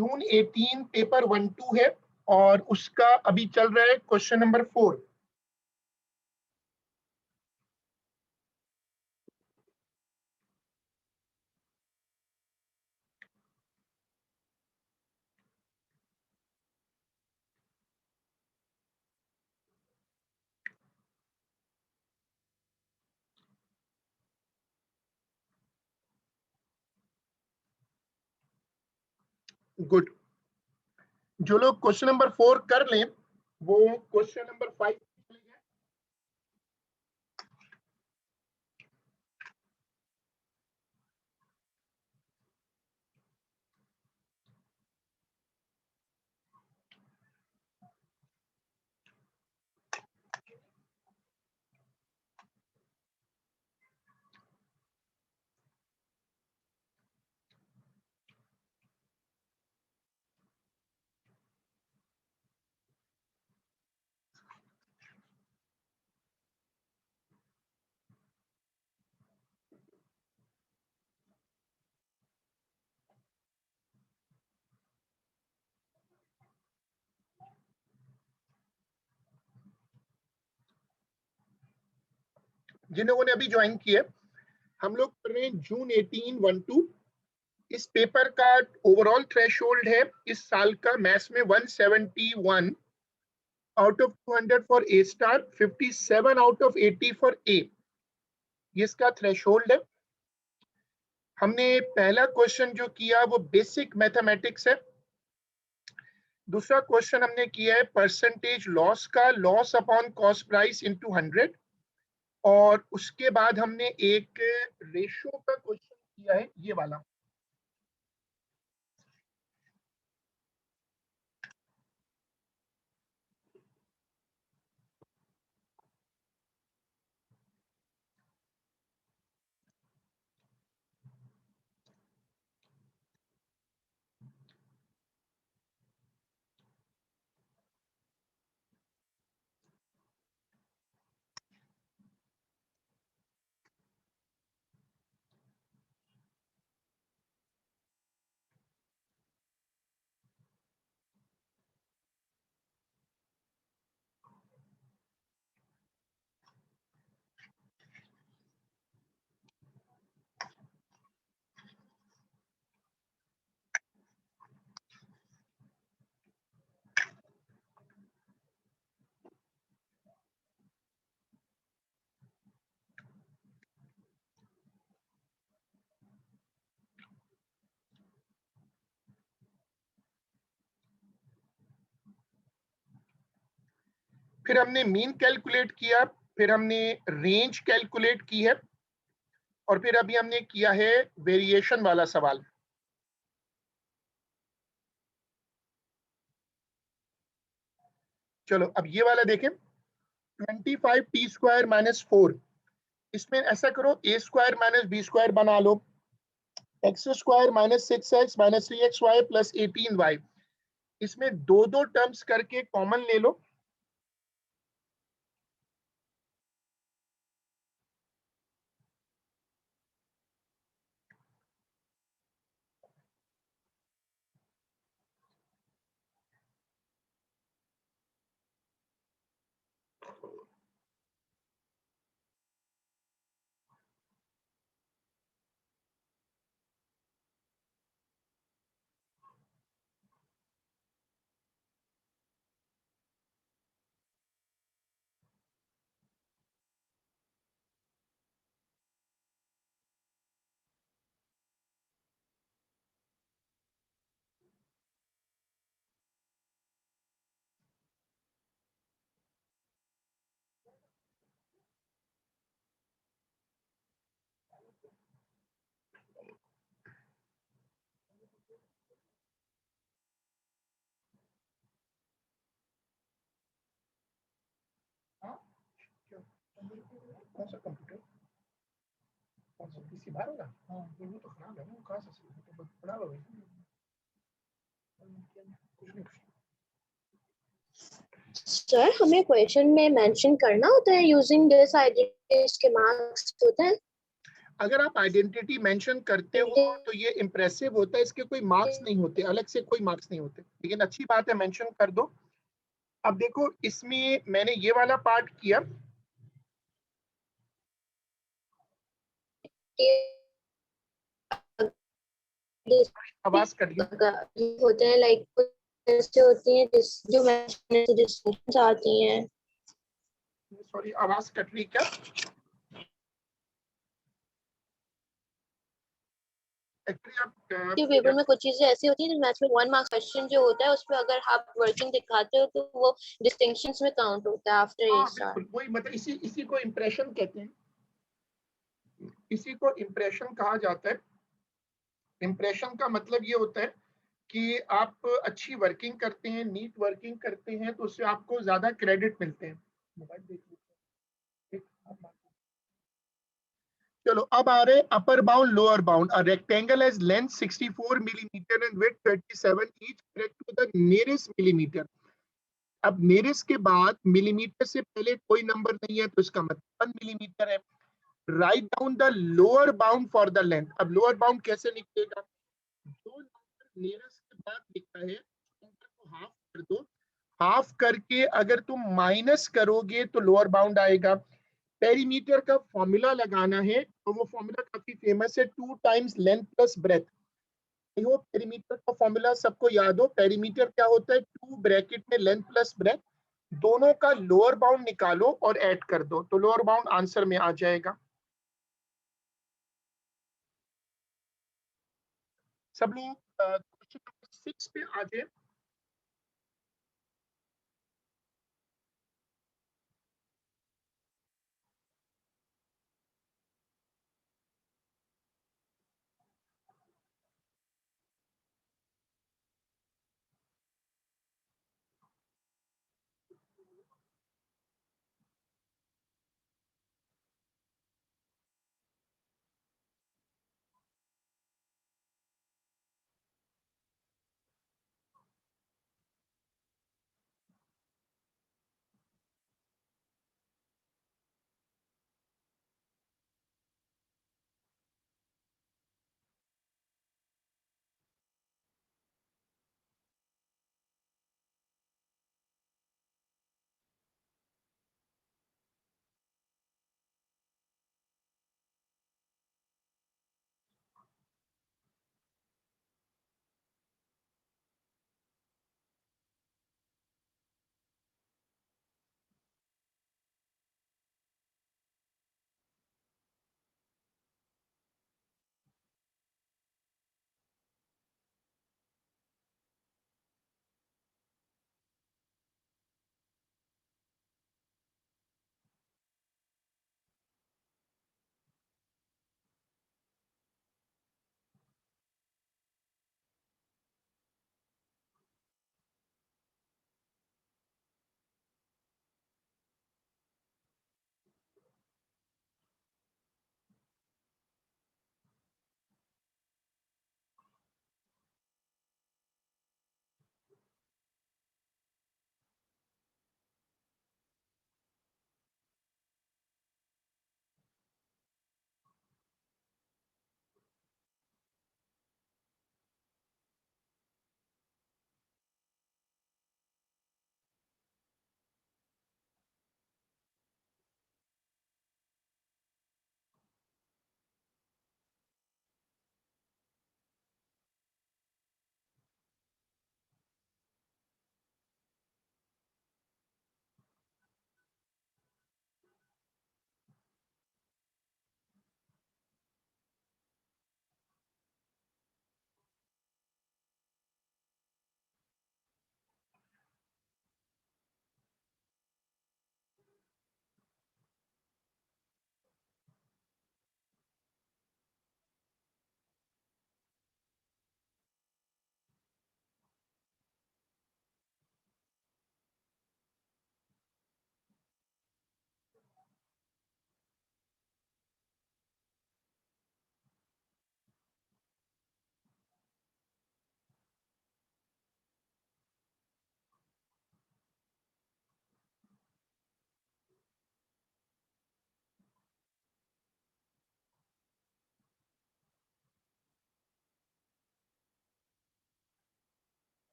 जून 18 paper 1-2 है और उसका अभी चल रहा है क्वेश्चन नंबर 4। गुड। जो लोग क्वेश्चन नंबर 4 कर लें वो क्वेश्चन नंबर 5 चले जाएं। जिन लोगों ने अभी ज्वाइन किया, हम लोग कर रहे हैं जून 18 1-2। इस पेपर का ओवरऑल थ्रेशोल्ड है इस साल का मैथ्स में 171 out of 200 for a star, 57 out of 80 for a. ये इसका थ्रेशोल्ड है। हमने पहला क्वेश्चन जो किया वो बेसिक मैथमेटिक्स है। दूसरा क्वेश्चन हमने किया है परसेंटेज लॉस का, loss upon cost price into 100। और उसके बाद हमने एक रेशो का क्वेश्चन किया है, ये वाला। फिर हमने मीन कैलकुलेट किया, फिर हमने रेंज कैलकुलेट की है, और फिर अभी हमने किया है वेरिएशन वाला सवाल। चलो अब ये वाला देखें। 25t² माइनस 4, इसमें ऐसा करो a square minus B square बना लो, x² minus 6x minus 3xy plus 18y। इसमें दो दो टर्म्स करके कॉमन ले लो। कौन सा कंप्यूटर, कौन सा पीसी बाहर होगा? हाँ, वो तो खराब है ना, कहाँ से तो बड़ा होगा। कुछ नहीं। सर हमें क्वेश्चन में मेंशन करना होता है यूजिंग दिस आईडी, इसके मार्क्स होते हैं? अगर आप आइडेंटिटी मेंशन करते हो तो ये इम्प्रेसिव होता है, इसके कोई मार्क्स नहीं होते, अलग से कोई मार्क्स नहीं होते, लेकिन अच्छी बात है मेंशन कर दो। अब देखो इसमें मैंने ये वाला पार्ट किया, आवाज कट गई। होते हैं लाइक ऐसे होती हैं जो डिस्टिंक्शंस आती हैं। सॉरी आवाज कट रही क्या? एक्चुअली आप पेपर में कुछ चीजें ऐसी होती हैं मैथ्स में 1 मार्क्स क्वेश्चन जो होता है उसमें अगर आप वर्किंग दिखाते हो तो वो डिस्टिंक्शंस में काउंट होता है आफ्टर ए हाँ स्टार। बिल्कुल वही, मतलब इसी इसी को इम्प्रेशन कहते हैं, इसी को इम्प्रेशन कहा जाता है। इम्प्रेशन का मतलब ये होता है कि आप अच्छी वर्किंग करते हैं, नीट वर्किंग करते हैं, तो उससे आपको ज्यादा क्रेडिट मिलते हैं। मोबाइल देख लीजिए। चलो अब आ रहे upper bound lower bound. A rectangle has length 64 millimetre and width 37 each, correct to the nearest millimetre. अब नियरेस्ट के बाद मिलीमीटर से पहले कोई नंबर नहीं है तो इसका मतलब 1 मिलीमीटर है। Write down the lower bound for the length. अब लोअर बाउंड कैसे निकलेगा? जो नंबर नियरेस्ट के बाद लिखा है नंबर को हाफ कर दो, हाफ करके अगर तुम माइनस करोगे तो लोअर बाउंड आएगा। पेरीमीटर का फॉर्मूला लगाना है, तो वो फॉर्मूला काफी फेमस है, 2 times length plus breadth. I hope perimeter का फॉर्मूला सबको याद हो। पेरीमीटर क्या होता है? 2 ब्रैकेट में लेंथ प्लस ब्रेथ, दोनों का लोअर बाउंड निकालो और ऐड कर दो तो लोअर बाउंड आंसर में आ जाएगा। सब लोग क्वेश्चन नंबर 6 पे आ जाए।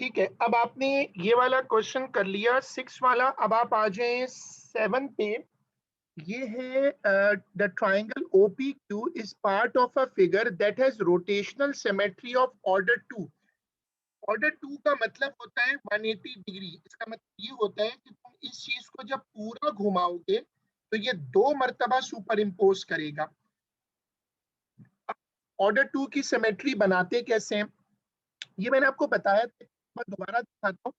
ठीक है, अब आपने ये वाला क्वेश्चन कर लिया 6 वाला। अब आप आ जाएं 7 पे। ये है the triangle OPQ is part of a figure that has rotational symmetry of order 2। Order 2 का मतलब होता है 180 डिग्री। इसका मतलब ये होता है कि तुम इस चीज को जब पूरा घुमाओगे तो ये 2 मर्तबा सुपर इम्पोज करेगा। ऑर्डर 2 की सिमेट्री बनाते कैसे हैं ये मैंने आपको बताया था, मैं दोबारा दिखाता हूँ।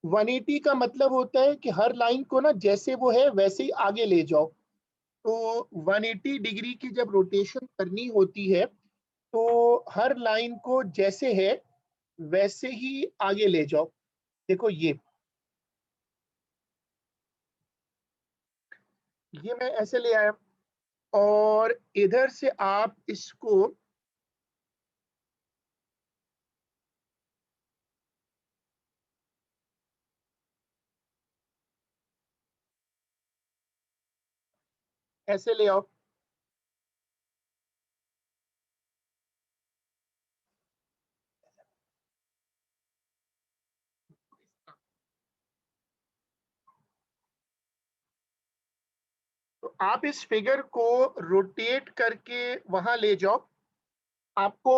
180 का मतलब होता है कि हर लाइन को ना जैसे वो है वैसे ही आगे ले जाओ। तो 180 डिग्री की जब रोटेशन करनी होती है तो हर लाइन को जैसे है वैसे ही आगे ले जाओ। देखो ये मैं ऐसे ले आया और इधर से आप इसको ऐसे ले आओ। तो आप इस फिगर को रोटेट करके वहां ले जाओ। आपको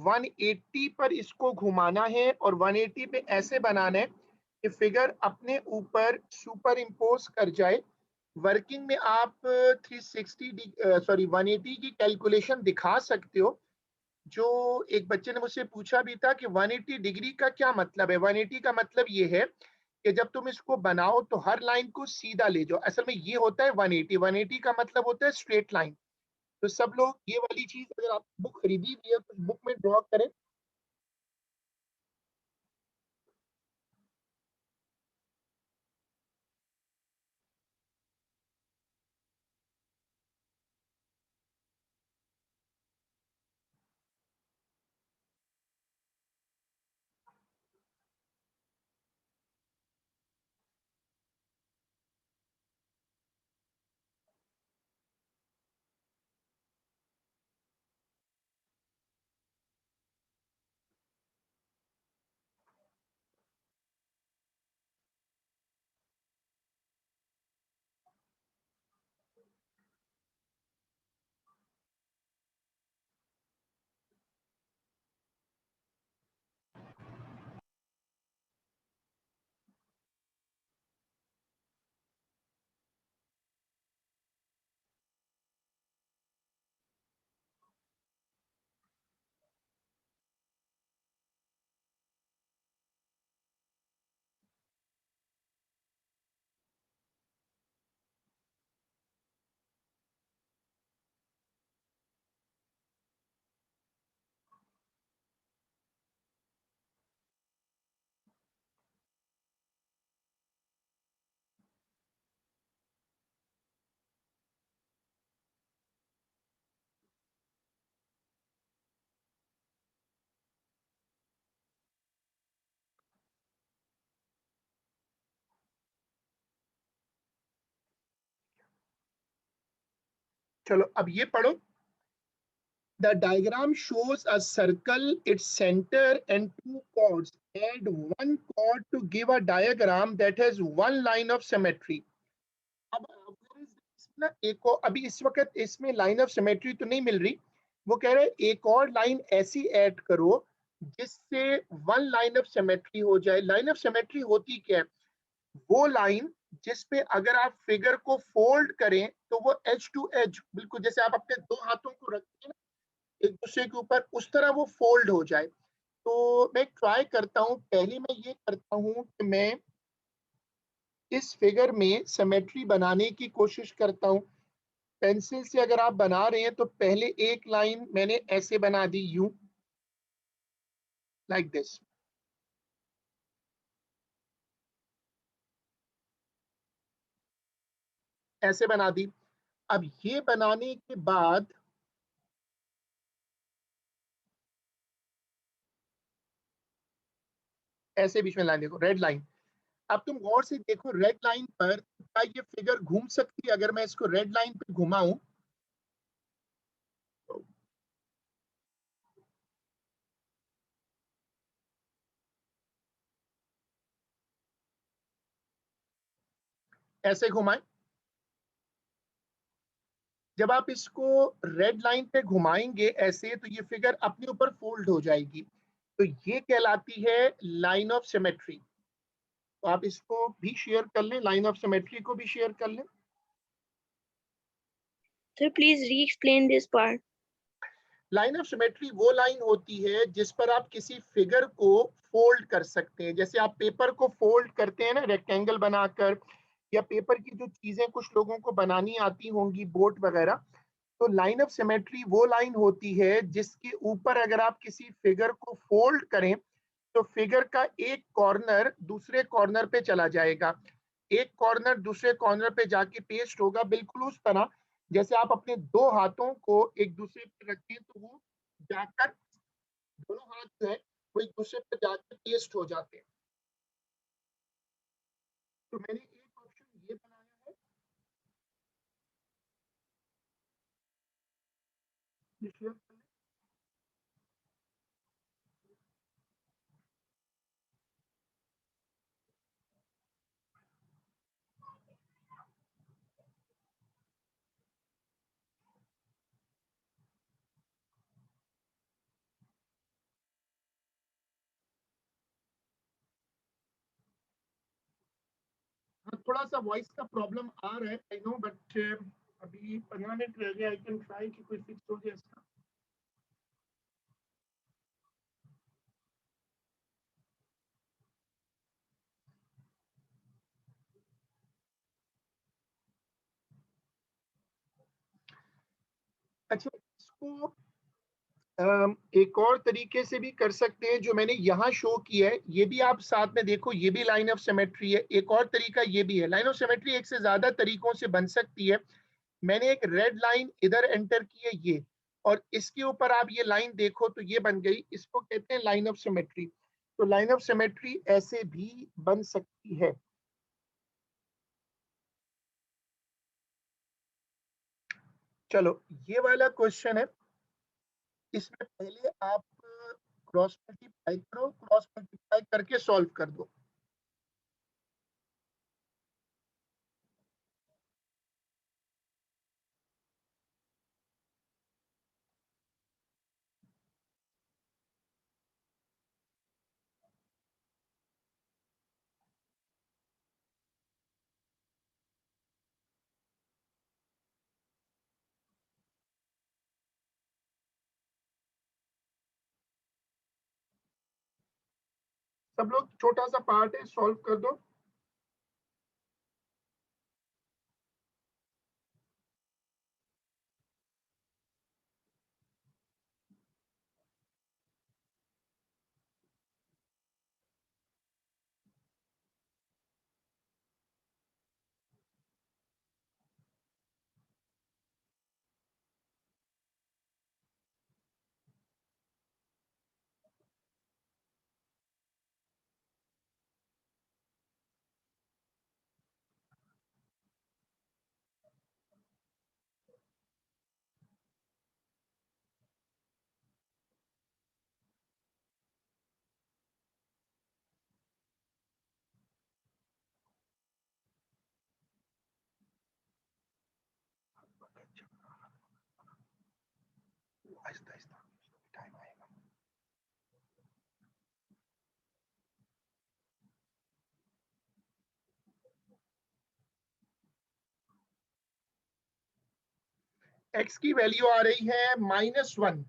180 पर इसको घुमाना है और 180 पे ऐसे बनाना है कि फिगर अपने ऊपर सुपर इम्पोज कर जाए। वर्किंग में आप 360 सॉरी 180 की कैलकुलेशन दिखा सकते हो। जो एक बच्चे ने मुझसे पूछा भी था कि 180 डिग्री का क्या मतलब है। 180 का मतलब ये है कि जब तुम इसको बनाओ तो हर लाइन को सीधा ले जाओ। असल में ये होता है 180। 180 का मतलब होता है स्ट्रेट लाइन। तो सब लोग ये वाली चीज, अगर आप बुक खरीदी भी है तो बुक में ड्रॉ करें। चलो अब ये पढ़ो। The diagram shows a circle, its center and two chords. Add one chord to give a diagram that has one line of symmetry. अब अगर इसमें ना एक और अभी इस वक्त इसमें लाइन ऑफ सिमेट्री तो नहीं मिल रही। वो कह रहे हैं एक और लाइन ऐसी ऐड करो जिससे वन लाइन ऑफ सिमेट्री हो जाए। लाइन ऑफ सिमेट्री होती क्या है? वो लाइन जिस पे अगर आप फिगर को फोल्ड करें तो वो एज टू एज, बिल्कुल जैसे आप अपने दो हाथों को रखते हैं एक दूसरे के ऊपर, उस तरह वो फोल्ड हो जाए। तो मैं ट्राई करता हूँ, पहले मैं ये करता हूँ कि मैं इस फिगर में सिमेट्री बनाने की कोशिश करता हूँ। पेंसिल से अगर आप बना रहे हैं तो पहले एक लाइन मैंने ऐसे बना दी, यूं, लाइक दिस, ऐसे बना दी। अब ये बनाने के बाद ऐसे बीच में लाइन, देखो रेड लाइन। अब तुम गौर से देखो रेड लाइन पर क्या ये फिगर घूम सकती है? अगर मैं इसको रेड लाइन पे घुमाऊं तो ऐसे घुमाएं। जब आप इसको रेड लाइन पे घुमाएंगे ऐसे, तो ये फिगर अपने ऊपर फोल्ड हो जाएगी, तो ये कहलाती है लाइन ऑफ सिमेट्री। तो आप इसको भी शेयर कर लें, लाइन ऑफ सिमेट्री को भी शेयर कर लें। Sir, please re-explain this part. Line of symmetry वो लाइन होती है जिस पर आप किसी फिगर को फोल्ड कर सकते हैं। जैसे आप पेपर को फोल्ड करते हैं ना, रेक्टेंगल बनाकर, या पेपर की जो चीजें कुछ लोगों को बनानी आती होंगी, बोट वगैरह, तो लाइन ऑफ सिमेट्री वो लाइन होती है जिसके ऊपर अगर आप किसी फिगर को फोल्ड करें तो फिगर का एक कॉर्नर दूसरे कॉर्नर पे चला जाएगा, एक कॉर्नर दूसरे कॉर्नर पे जाके पेस्ट होगा, बिल्कुल उस तरह जैसे आप अपने दो हाथों को एक दूसरे पे रखें तो वो जाकर, दोनों हाथ जो है वो एक दूसरे पे जाकर पेस्ट हो जाते हैं। तो मैंने एक ऑप्शन ये बनाया है, ये शेयर कर लें। हाँ, थोड़ा सा वॉइस का प्रॉब्लम आ रहा है, आई नो, बट अभी 15 मिनट रह गए, आई कैन ट्राई कि कोई फिक्स हो जाए इसका। अच्छा, इसको एक और तरीके से भी कर सकते हैं, जो मैंने यहाँ शो किया है, ये भी आप साथ में देखो, ये भी लाइन ऑफ सिमेट्री है। एक और तरीका ये भी है, लाइन ऑफ सिमेट्री एक से ज्यादा तरीकों से बन सकती है। मैंने एक रेड लाइन इधर एंटर की है ये, और इसके ऊपर आप ये लाइन देखो तो ये बन गई, इसको कहते हैं लाइन ऑफ सिमेट्री। तो लाइन ऑफ सिमेट्री ऐसे भी बन सकती है। चलो, ये वाला क्वेश्चन है, इसमें पहले आप क्रॉस मल्टीप्लाई करो, क्रॉस मल्टीप्लाई करके सॉल्व कर दो। सब लोग छोटा सा पार्ट है, सॉल्व कर दो। आहिस्ता आहिस्ता टाइम आएगा। एक्स की वैल्यू आ रही है -1।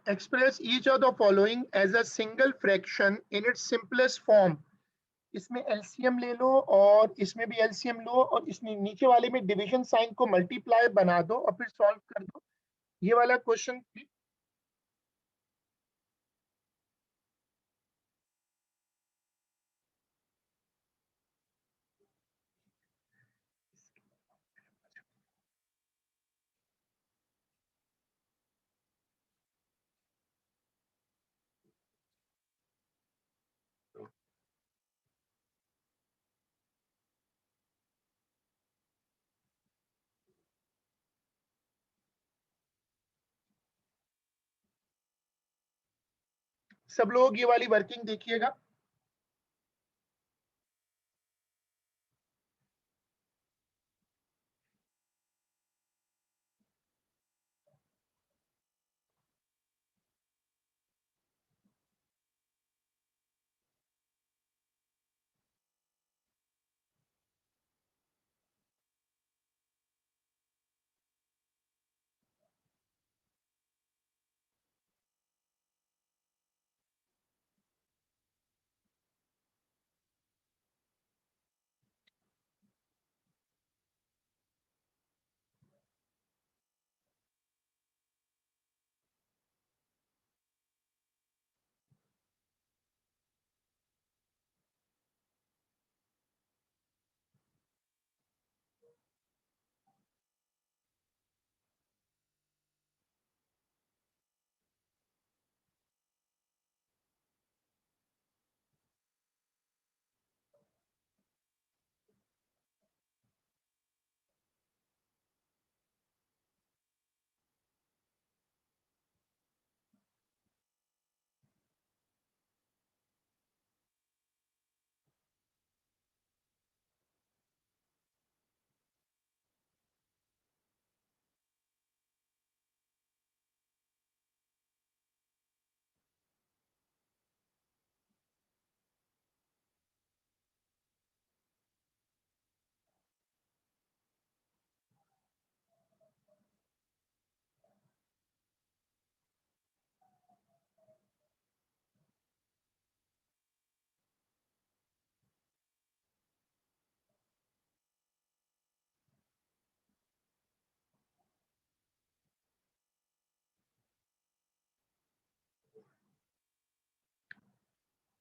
express each of the following as a single fraction in its simplest form. इसमें एलसीएम ले लो और इसमें भी एलसीएम लो और इसमें नीचे वाले में डिवीजन साइन को मल्टीप्लाई बना दो और फिर सॉल्व कर दो. ये वाला क्वेश्चन सब लोग ये वाली वर्किंग देखिएगा.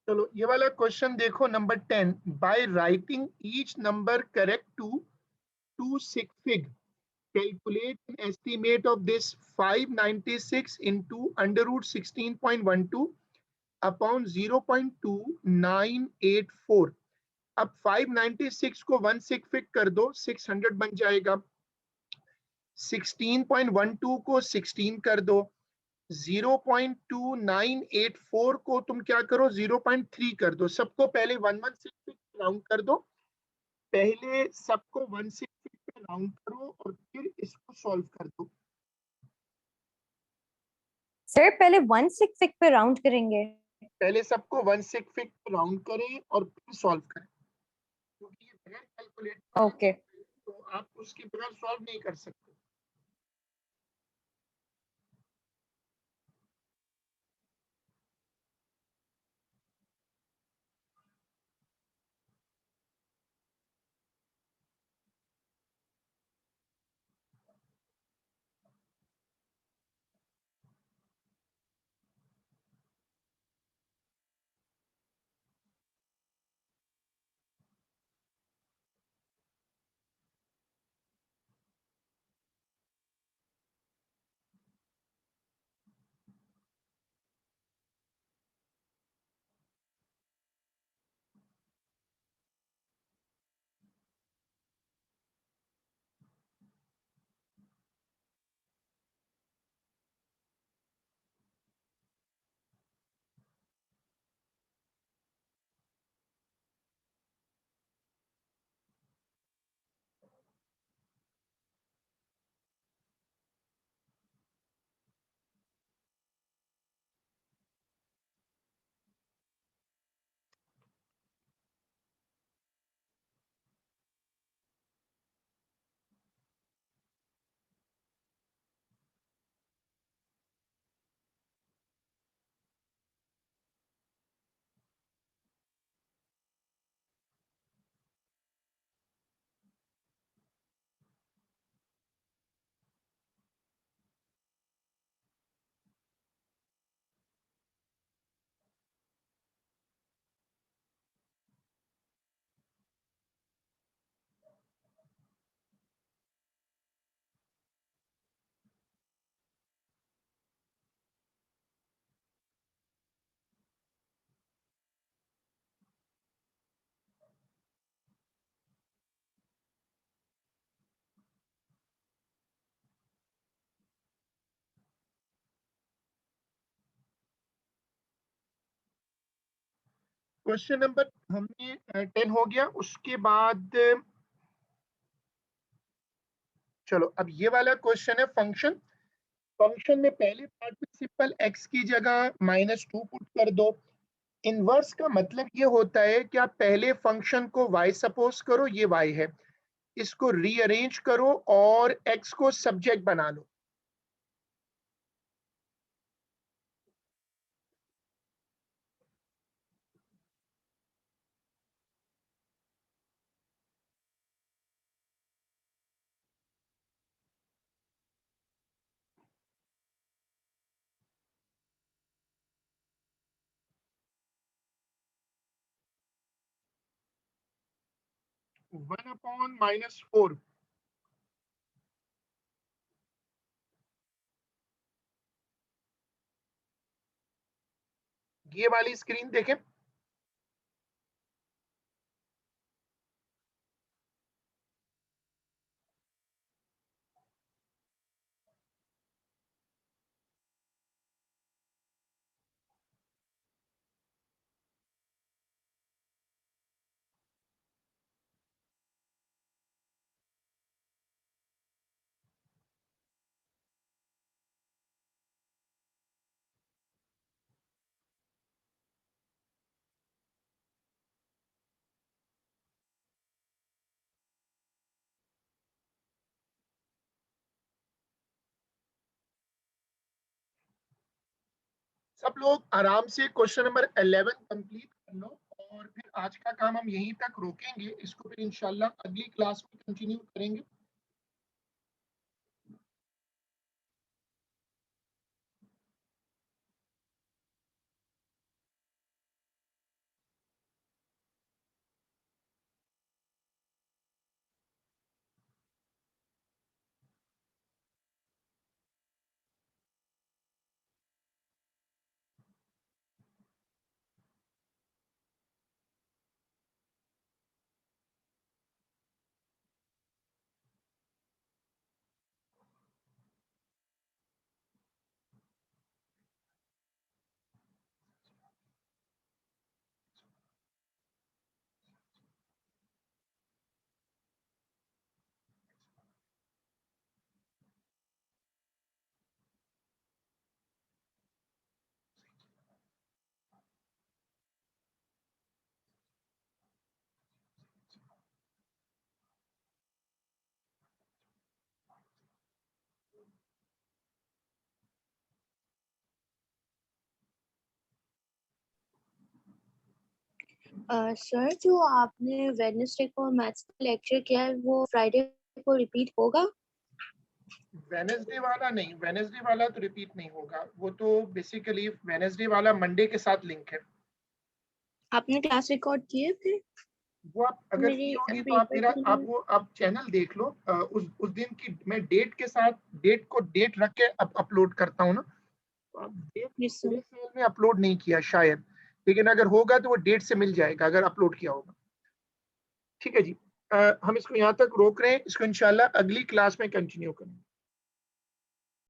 चलो ये वाला क्वेश्चन देखो, number 10. By writing each number correct to sig fig, calculate an estimate of this 596 into under root 16.12 upon 0.2984. अब 596 को 1 sig fig कर दो, 600 बन जाएगा. 16.12 को 16 कर दो. 0.2984 को तुम क्या करो, 0.3 कर दो. सबको पहले 1 से राउंड कर दो. पहले सबको 1 से राउंड करो और फिर इसको सॉल्व कर दो. सर पहले 1 6 पे राउंड करेंगे. पहले सबको 1 से राउंड करें और फिर सॉल्व करें, क्योंकि ये बगैर कैलकुलेट ओके. तो आप उसके बगैर सॉल्व नहीं कर सकते. क्वेश्चन नंबर हमने 10 हो गया। उसके बाद चलो अब ये वाला क्वेश्चन है फंक्शन। फंक्शन में पहले पार्ट में सिंपल x की जगह -2 पुट कर दो। इनवर्स का मतलब ये होता है कि आप पहले फंक्शन को y सपोज करो, ये y है, इसको रीअरेंज करो और x को सब्जेक्ट बना लो। (1/-4) ये वाली स्क्रीन देखें। सब लोग आराम से क्वेश्चन नंबर 11 कंप्लीट कर लो और फिर आज का काम हम यहीं तक रोकेंगे। इसको फिर इंशाल्लाह अगली क्लास में कंटिन्यू करेंगे। सर जो आपने वेडनेसडे को मैथ्स का लेक्चर किया है वो फ्राइडे को रिपीट होगा? वेनेसडे वाला नहीं, वेनेसडे वाला तो रिपीट नहीं होगा। वो तो बेसिकली वेनेसडे वाला मंडे के साथ लिंक है। आपने क्लास रिकॉर्ड किए फिर? वो आप अगर मेरी की होगी तो आप पेपर मेरा के आप लिए वो आप चैनल देख लो। उस दिन की मैं डेट के साथ डेट रख के अपलोड करता हूँ ना, तो आप डेट यस सर। मेरे ख्याल में अपलोड नहीं किया शायद, लेकिन अगर होगा तो वो डेट से मिल जाएगा अगर अपलोड किया होगा। ठीक है जी। हम इसको यहाँ तक रोक रहे हैं, इसको इंशाल्लाह अगली क्लास में कंटिन्यू करेंगे।